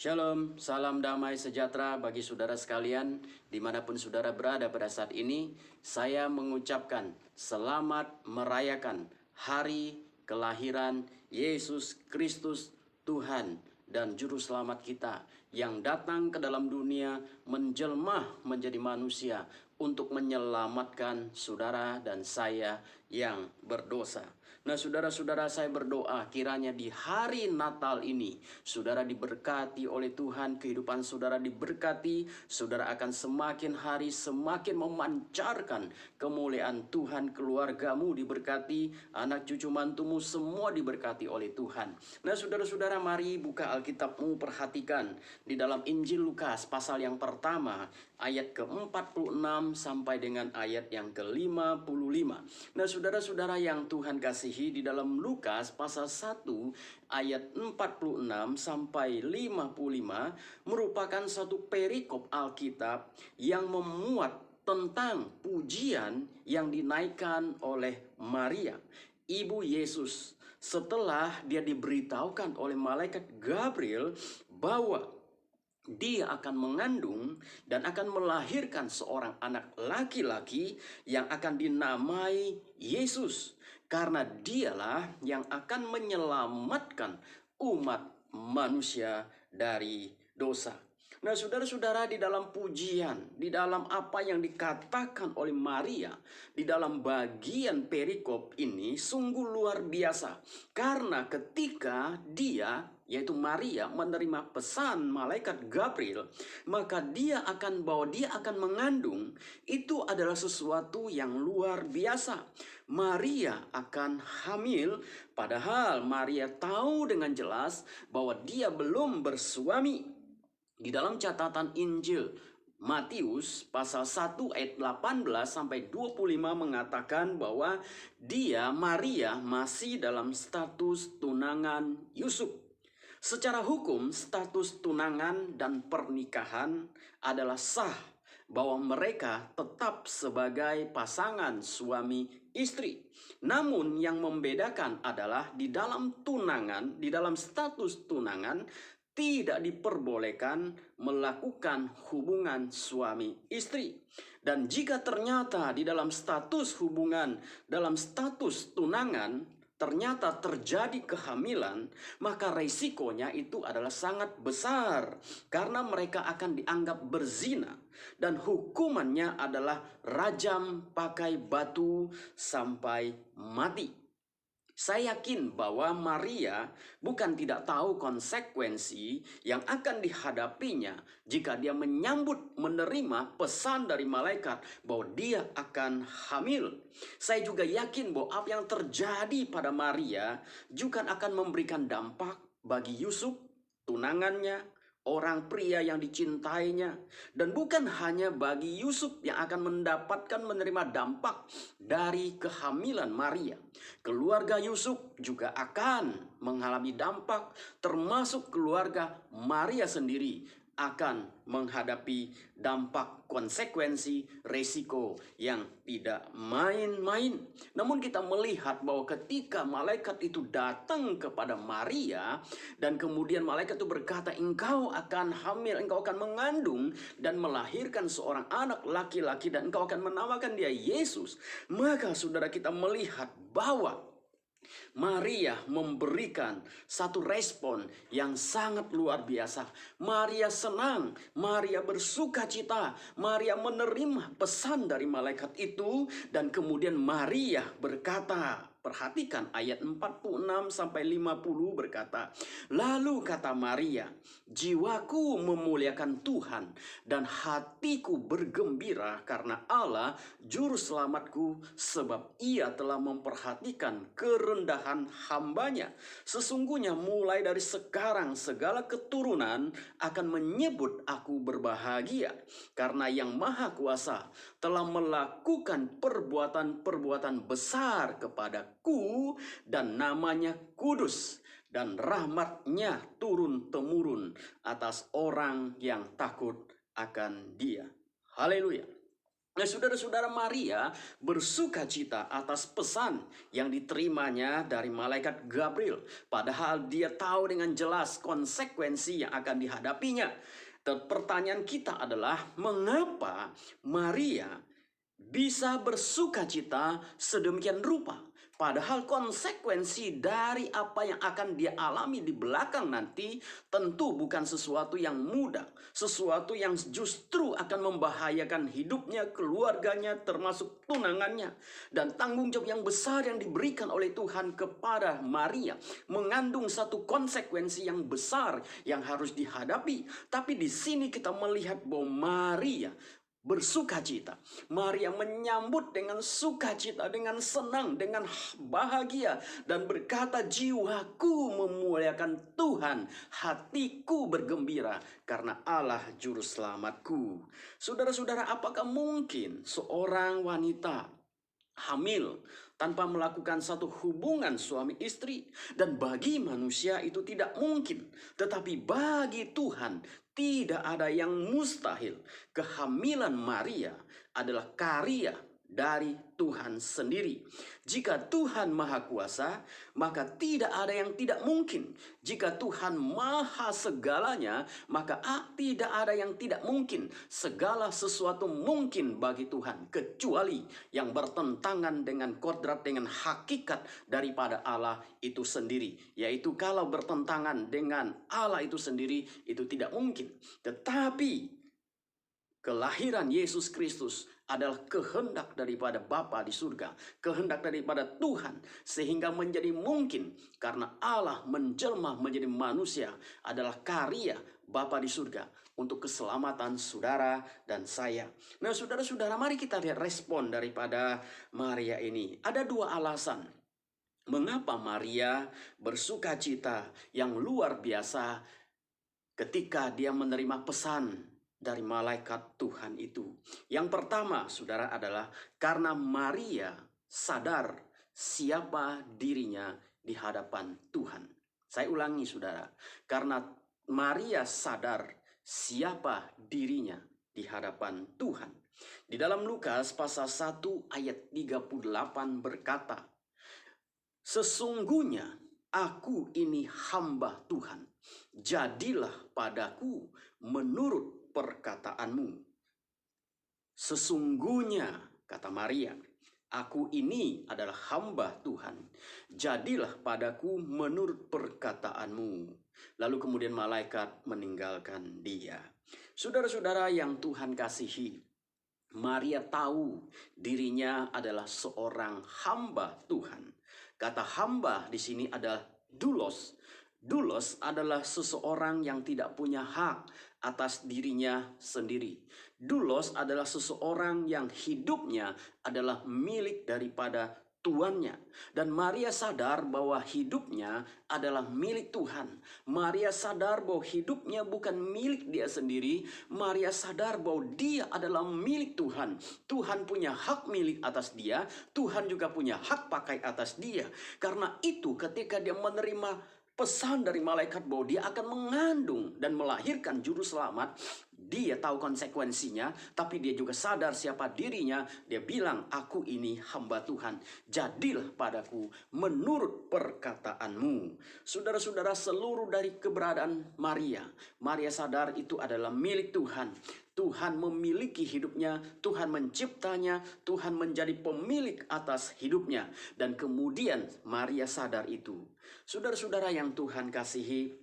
Shalom, salam damai sejahtera bagi saudara sekalian dimanapun saudara berada pada saat ini. Saya mengucapkan selamat merayakan hari kelahiran Yesus Kristus Tuhan dan Juru Selamat kita yang datang ke dalam dunia menjelma menjadi manusia untuk menyelamatkan saudara dan saya yang berdosa. Nah, saudara-saudara, saya berdoa kiranya di hari Natal ini saudara diberkati oleh Tuhan, kehidupan saudara diberkati, saudara akan semakin hari semakin memancarkan kemuliaan Tuhan, keluargamu diberkati, anak cucu mantumu semua diberkati oleh Tuhan. Nah, saudara-saudara, mari buka Alkitabmu, perhatikan di dalam Injil Lukas pasal yang pertama ayat ke-46 sampai dengan ayat yang ke-55. Nah, saudara-saudara yang Tuhan kasihi, di dalam Lukas pasal 1 ayat 46 sampai 55 merupakan satu perikop Alkitab yang memuat tentang pujian yang dinaikkan oleh Maria, ibu Yesus, setelah dia diberitahukan oleh malaikat Gabriel bahwa dia akan mengandung dan akan melahirkan seorang anak laki-laki yang akan dinamai Yesus, karena dialah yang akan menyelamatkan umat manusia dari dosa. Nah, saudara-saudara, di dalam pujian, di dalam apa yang dikatakan oleh Maria, di dalam bagian perikop ini sungguh luar biasa. Karena ketika dia, yaitu Maria, menerima pesan malaikat Gabriel, maka dia akan mengandung, itu adalah sesuatu yang luar biasa. Maria akan hamil, padahal Maria tahu dengan jelas bahwa dia belum bersuami. Di dalam catatan Injil Matius pasal 1 ayat 18 sampai 25 mengatakan bahwa Maria masih dalam status tunangan Yusuf. Secara hukum, status tunangan dan pernikahan adalah sah, bahwa mereka tetap sebagai pasangan suami istri. Namun yang membedakan adalah di dalam tunangan, di dalam status tunangan, tidak diperbolehkan melakukan hubungan suami istri. Dan jika ternyata di dalam status hubungan, dalam status tunangan, ternyata terjadi kehamilan, maka resikonya itu adalah sangat besar, karena mereka akan dianggap berzina dan hukumannya adalah rajam pakai batu sampai mati. Saya yakin bahwa Maria bukan tidak tahu konsekuensi yang akan dihadapinya jika dia menerima pesan dari malaikat bahwa dia akan hamil. Saya juga yakin bahwa apa yang terjadi pada Maria juga akan memberikan dampak bagi Yusuf, tunangannya, orang pria yang dicintainya. Dan bukan hanya bagi Yusuf yang akan menerima dampak dari kehamilan Maria. Keluarga Yusuf juga akan mengalami dampak, termasuk keluarga Maria sendiri akan menghadapi dampak konsekuensi resiko yang tidak main-main. Namun kita melihat bahwa ketika malaikat itu datang kepada Maria dan kemudian malaikat itu berkata, engkau akan hamil, engkau akan mengandung dan melahirkan seorang anak laki-laki dan engkau akan menamakan dia Yesus. Maka saudara, kita melihat bahwa Maria memberikan satu respon yang sangat luar biasa. Maria senang, Maria bersuka cita, Maria menerima pesan dari malaikat itu, dan kemudian Maria berkata, perhatikan ayat 46 sampai 50 berkata, lalu kata Maria, jiwaku memuliakan Tuhan dan hatiku bergembira karena Allah juru selamatku, sebab ia telah memperhatikan kerendahan hambanya. Sesungguhnya mulai dari sekarang segala keturunan akan menyebut aku berbahagia, karena yang Maha Kuasa telah melakukan perbuatan-perbuatan besar kepadaku, dan namanya kudus, dan rahmatnya turun-temurun atas orang yang takut akan dia. Haleluya. Nah, saudara-saudara, Maria bersuka cita atas pesan yang diterimanya dari malaikat Gabriel. Padahal dia tahu dengan jelas konsekuensi yang akan dihadapinya. Dan pertanyaan kita adalah, mengapa Maria bisa bersuka cita sedemikian rupa? Padahal konsekuensi dari apa yang akan dia alami di belakang nanti tentu bukan sesuatu yang mudah. Sesuatu yang justru akan membahayakan hidupnya, keluarganya, termasuk tunangannya. Dan tanggung jawab yang besar yang diberikan oleh Tuhan kepada Maria mengandung satu konsekuensi yang besar yang harus dihadapi. Tapi di sini kita melihat bahwa Maria bersukacita. Maria menyambut dengan sukacita, dengan senang, dengan bahagia, dan berkata, jiwaku memuliakan Tuhan, hatiku bergembira karena Allah juru selamatku. Saudara-saudara, apakah mungkin seorang wanita hamil tanpa melakukan satu hubungan suami istri? Dan bagi manusia itu tidak mungkin, tetapi bagi Tuhan tidak ada yang mustahil. Kehamilan Maria adalah karya dari Tuhan sendiri. Jika Tuhan Maha Kuasa, maka tidak ada yang tidak mungkin. Jika Tuhan Maha Segalanya, maka tidak ada yang tidak mungkin. Segala sesuatu mungkin bagi Tuhan, kecuali yang bertentangan dengan kodrat, dengan hakikat daripada Allah itu sendiri. Yaitu kalau bertentangan dengan Allah itu sendiri, itu tidak mungkin. Tetapi kelahiran Yesus Kristus adalah kehendak daripada Bapa di surga, kehendak daripada Tuhan, sehingga menjadi mungkin karena Allah menjelma menjadi manusia adalah karya Bapa di surga untuk keselamatan saudara dan saya. Nah, saudara-saudara, mari kita lihat respon daripada Maria ini. Ada dua alasan mengapa Maria bersuka cita yang luar biasa ketika dia menerima pesan dari malaikat Tuhan itu. Yang pertama, saudara, adalah karena Maria sadar siapa dirinya di hadapan Tuhan. Saya ulangi, saudara. Karena Maria sadar siapa dirinya di hadapan Tuhan. Di dalam Lukas pasal 1 ayat 38 berkata, sesungguhnya aku ini hamba Tuhan. Jadilah padaku menurut perkataanmu. Sesungguhnya, kata Maria, aku ini adalah hamba Tuhan. Jadilah padaku menurut perkataanmu. Lalu kemudian malaikat meninggalkan dia. Saudara-saudara yang Tuhan kasihi, Maria tahu dirinya adalah seorang hamba Tuhan. Kata hamba di sini adalah doulos. Doulos adalah seseorang yang tidak punya hak atas dirinya sendiri. Doulos adalah seseorang yang hidupnya adalah milik daripada tuannya. Dan Maria sadar bahwa hidupnya adalah milik Tuhan. Maria sadar bahwa hidupnya bukan milik dia sendiri. Maria sadar bahwa dia adalah milik Tuhan. Tuhan punya hak milik atas dia. Tuhan juga punya hak pakai atas dia. Karena itu ketika dia menerima pesan dari malaikat bahwa dia akan mengandung dan melahirkan juru selamat, dia tahu konsekuensinya, tapi dia juga sadar siapa dirinya. Dia bilang, aku ini hamba Tuhan, jadilah padaku menurut perkataanmu. Saudara-saudara, seluruh dari keberadaan Maria, Maria sadar itu adalah milik Tuhan. Tuhan memiliki hidupnya, Tuhan menciptanya, Tuhan menjadi pemilik atas hidupnya. Dan kemudian Maria sadar itu. Saudara-saudara yang Tuhan kasihi,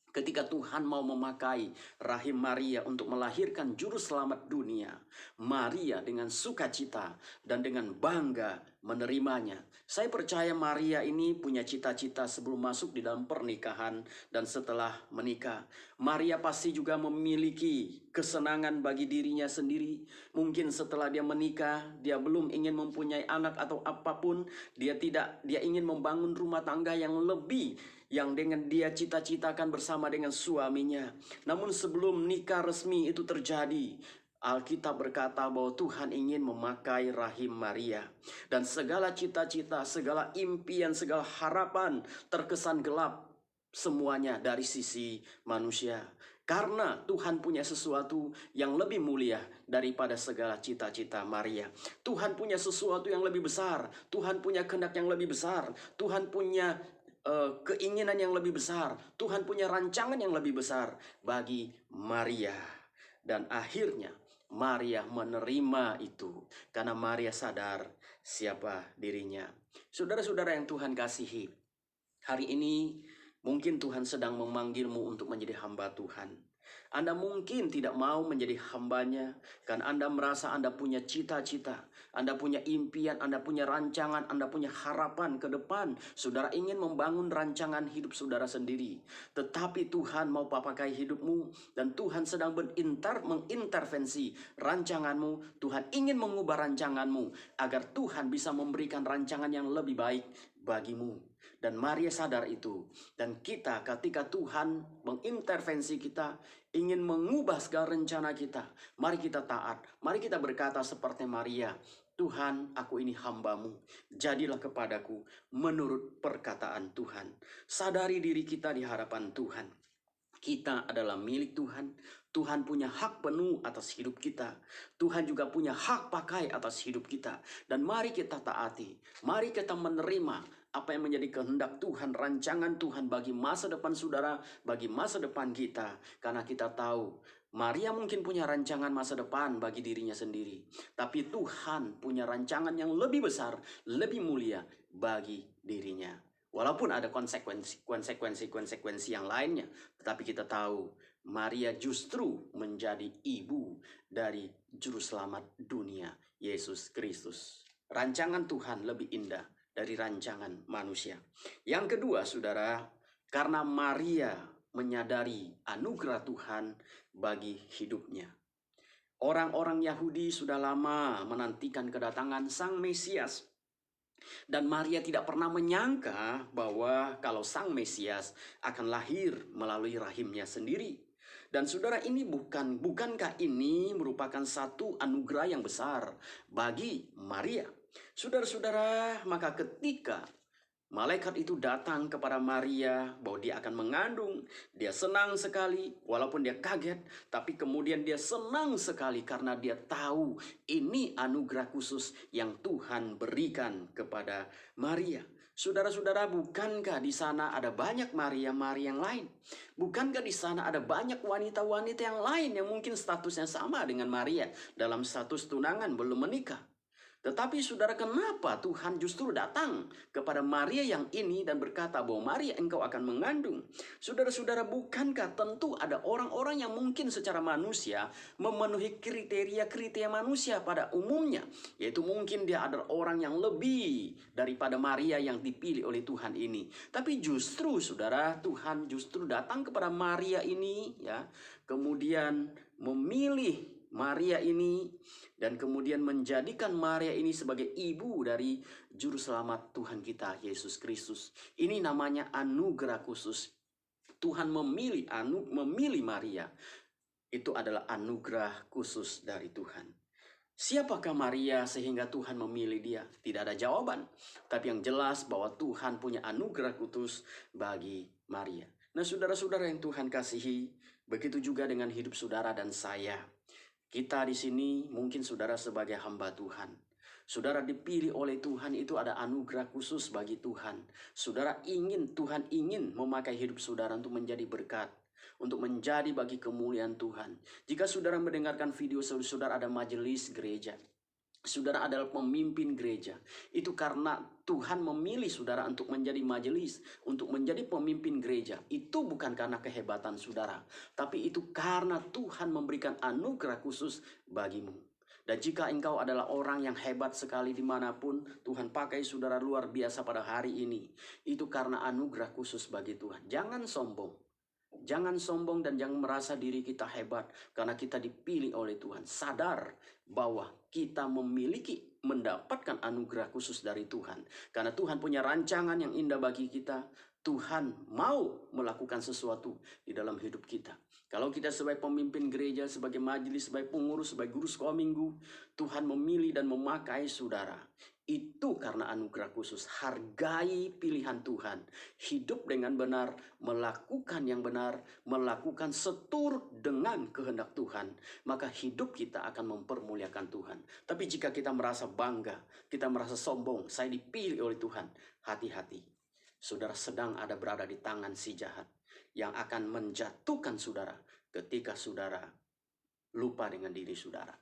ketika Tuhan mau memakai rahim Maria untuk melahirkan juru selamat dunia, Maria dengan sukacita dan dengan bangga menerimanya. Saya percaya Maria ini punya cita-cita sebelum masuk di dalam pernikahan dan setelah menikah. Maria pasti juga memiliki kesenangan bagi dirinya sendiri. Mungkin setelah dia menikah, dia belum ingin mempunyai anak atau apapun. Dia ingin membangun rumah tangga yang lebih, yang dengan dia cita-citakan bersama dengan suaminya. Namun sebelum nikah resmi itu terjadi, Alkitab berkata bahwa Tuhan ingin memakai rahim Maria. Dan segala cita-cita, segala impian, segala harapan terkesan gelap. semuanya dari sisi manusia. Karena Tuhan punya sesuatu yang lebih mulia daripada segala cita-cita Maria. Tuhan punya sesuatu yang lebih besar. Tuhan punya kehendak yang lebih besar. Tuhan punya keinginan yang lebih besar. Tuhan punya rancangan yang lebih besar bagi Maria. Dan akhirnya Maria menerima itu karena Maria sadar siapa dirinya. Saudara-saudara yang Tuhan kasihi, hari ini mungkin Tuhan sedang memanggilmu untuk menjadi hamba Tuhan. Anda mungkin tidak mau menjadi hambanya karena Anda merasa Anda punya cita-cita, Anda punya impian, Anda punya rancangan, Anda punya harapan ke depan. Saudara ingin membangun rancangan hidup saudara sendiri. Tetapi Tuhan mau pakai hidupmu dan Tuhan sedang mengintervensi rancanganmu. Tuhan ingin mengubah rancanganmu agar Tuhan bisa memberikan rancangan yang lebih baik bagimu. Dan Maria sadar itu. Dan kita ketika Tuhan mengintervensi kita, ingin mengubah segala rencana kita, mari kita taat. Mari kita berkata seperti Maria, Tuhan, aku ini hambamu, jadilah kepadaku menurut perkataan Tuhan. Sadari diri kita di hadapan Tuhan. Kita adalah milik Tuhan. Tuhan punya hak penuh atas hidup kita. Tuhan juga punya hak pakai atas hidup kita. Dan mari kita taati. Mari kita menerima apa yang menjadi kehendak Tuhan, rancangan Tuhan bagi masa depan saudara, bagi masa depan kita. Karena kita tahu Maria mungkin punya rancangan masa depan bagi dirinya sendiri. Tapi Tuhan punya rancangan yang lebih besar, lebih mulia bagi dirinya. Walaupun ada konsekuensi yang lainnya. Tetapi kita tahu Maria justru menjadi ibu dari juru selamat dunia, Yesus Kristus. Rancangan Tuhan lebih indah dari rancangan manusia. Yang kedua, saudara, karena Maria menyadari anugerah Tuhan bagi hidupnya. Orang-orang Yahudi sudah lama menantikan kedatangan Sang Mesias. Dan Maria tidak pernah menyangka bahwa kalau Sang Mesias akan lahir melalui rahimnya sendiri. Dan saudara, ini bukankah ini merupakan satu anugerah yang besar bagi Maria? Saudara-saudara, maka ketika malaikat itu datang kepada Maria bahwa dia akan mengandung, dia senang sekali walaupun dia kaget, tapi kemudian dia senang sekali karena dia tahu ini anugerah khusus yang Tuhan berikan kepada Maria. Saudara-saudara, bukankah di sana ada banyak Maria-Maria yang lain? Bukankah di sana ada banyak wanita-wanita yang lain yang mungkin statusnya sama dengan Maria dalam status tunangan belum menikah? Tetapi saudara, kenapa Tuhan justru datang kepada Maria yang ini dan berkata bahwa Maria, engkau akan mengandung? Saudara-saudara, bukankah tentu ada orang-orang yang mungkin secara manusia memenuhi kriteria-kriteria manusia pada umumnya. Yaitu mungkin dia adalah orang yang lebih daripada Maria yang dipilih oleh Tuhan ini. Tapi justru saudara, Tuhan justru datang kepada Maria ini, ya, kemudian memilih Maria ini dan kemudian menjadikan Maria ini sebagai ibu dari juru selamat Tuhan kita Yesus Kristus. Ini namanya anugerah khusus. Tuhan memilih Maria. Itu adalah anugerah khusus dari Tuhan. Siapakah Maria sehingga Tuhan memilih dia? Tidak ada jawaban. Tapi yang jelas bahwa Tuhan punya anugerah khusus bagi Maria. Nah, saudara-saudara yang Tuhan kasihi, begitu juga dengan hidup saudara dan saya. Kita di sini mungkin saudara sebagai hamba Tuhan. Saudara dipilih oleh Tuhan, itu ada anugerah khusus bagi Tuhan. Tuhan ingin memakai hidup saudara untuk menjadi berkat, untuk menjadi bagi kemuliaan Tuhan. Jika saudara mendengarkan video saudara ada majelis gereja, saudara adalah pemimpin gereja, itu karena Tuhan memilih saudara untuk menjadi majelis, untuk menjadi pemimpin gereja. Itu bukan karena kehebatan saudara, tapi itu karena Tuhan memberikan anugerah khusus bagimu. Dan jika engkau adalah orang yang hebat sekali dimanapun, Tuhan pakai saudara luar biasa pada hari ini, itu karena anugerah khusus bagi Tuhan. Jangan sombong. Jangan sombong dan jangan merasa diri kita hebat karena kita dipilih oleh Tuhan. Sadar bahwa kita mendapatkan anugerah khusus dari Tuhan. Karena Tuhan punya rancangan yang indah bagi kita. Tuhan mau melakukan sesuatu di dalam hidup kita. Kalau kita sebagai pemimpin gereja, sebagai majelis, sebagai pengurus, sebagai guru sekolah minggu, Tuhan memilih dan memakai saudara. Itu karena anugerah khusus. Hargai pilihan Tuhan. Hidup dengan benar, melakukan yang benar, melakukan seturut dengan kehendak Tuhan. Maka hidup kita akan mempermuliakan Tuhan. Tapi jika kita merasa bangga, kita merasa sombong, saya dipilih oleh Tuhan. Hati-hati. Saudara sedang ada berada di tangan si jahat yang akan menjatuhkan saudara ketika saudara lupa dengan diri saudara.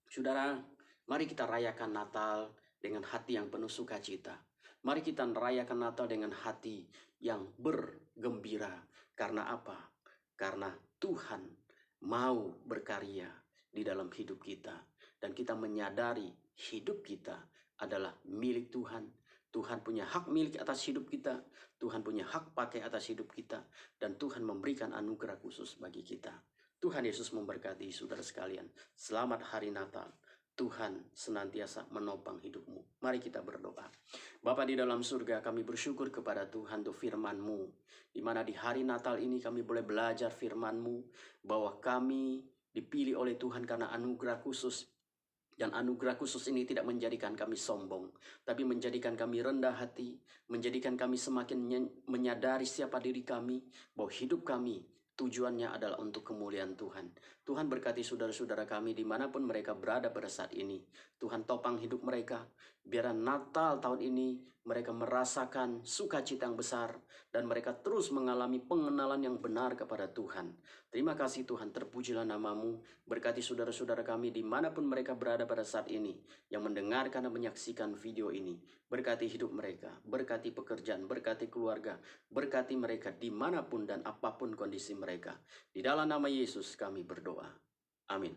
Saudara, mari kita rayakan Natal dengan hati yang penuh sukacita. Mari kita merayakan Natal dengan hati yang bergembira. Karena apa? Karena Tuhan mau berkarya di dalam hidup kita. Dan kita menyadari hidup kita adalah milik Tuhan. Tuhan punya hak milik atas hidup kita. Tuhan punya hak pakai atas hidup kita. Dan Tuhan memberikan anugerah khusus bagi kita. Tuhan Yesus memberkati saudara sekalian. Selamat hari Natal. Tuhan senantiasa menopang hidupmu. Mari kita berdoa. Bapa di dalam surga, kami bersyukur kepada Tuhan untuk firman-Mu. Di mana di hari Natal ini kami boleh belajar firman-Mu. Bahwa kami dipilih oleh Tuhan karena anugerah khusus. Dan anugerah khusus ini tidak menjadikan kami sombong. Tapi menjadikan kami rendah hati. Menjadikan kami semakin menyadari siapa diri kami. Bahwa hidup kami tujuannya adalah untuk kemuliaan Tuhan. Tuhan berkati saudara-saudara kami dimanapun mereka berada pada saat ini. Tuhan topang hidup mereka. Biar Natal tahun ini mereka merasakan sukacita yang besar. Dan mereka terus mengalami pengenalan yang benar kepada Tuhan. Terima kasih Tuhan, terpujilah nama-Mu. Berkati saudara-saudara kami dimanapun mereka berada pada saat ini. Yang mendengarkan dan menyaksikan video ini. Berkati hidup mereka, berkati pekerjaan, berkati keluarga. Berkati mereka dimanapun dan apapun kondisi mereka. Di dalam nama Yesus kami berdoa. Amin.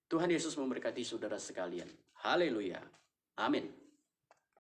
Tuhan Yesus memberkati saudara sekalian. Haleluya. Amin.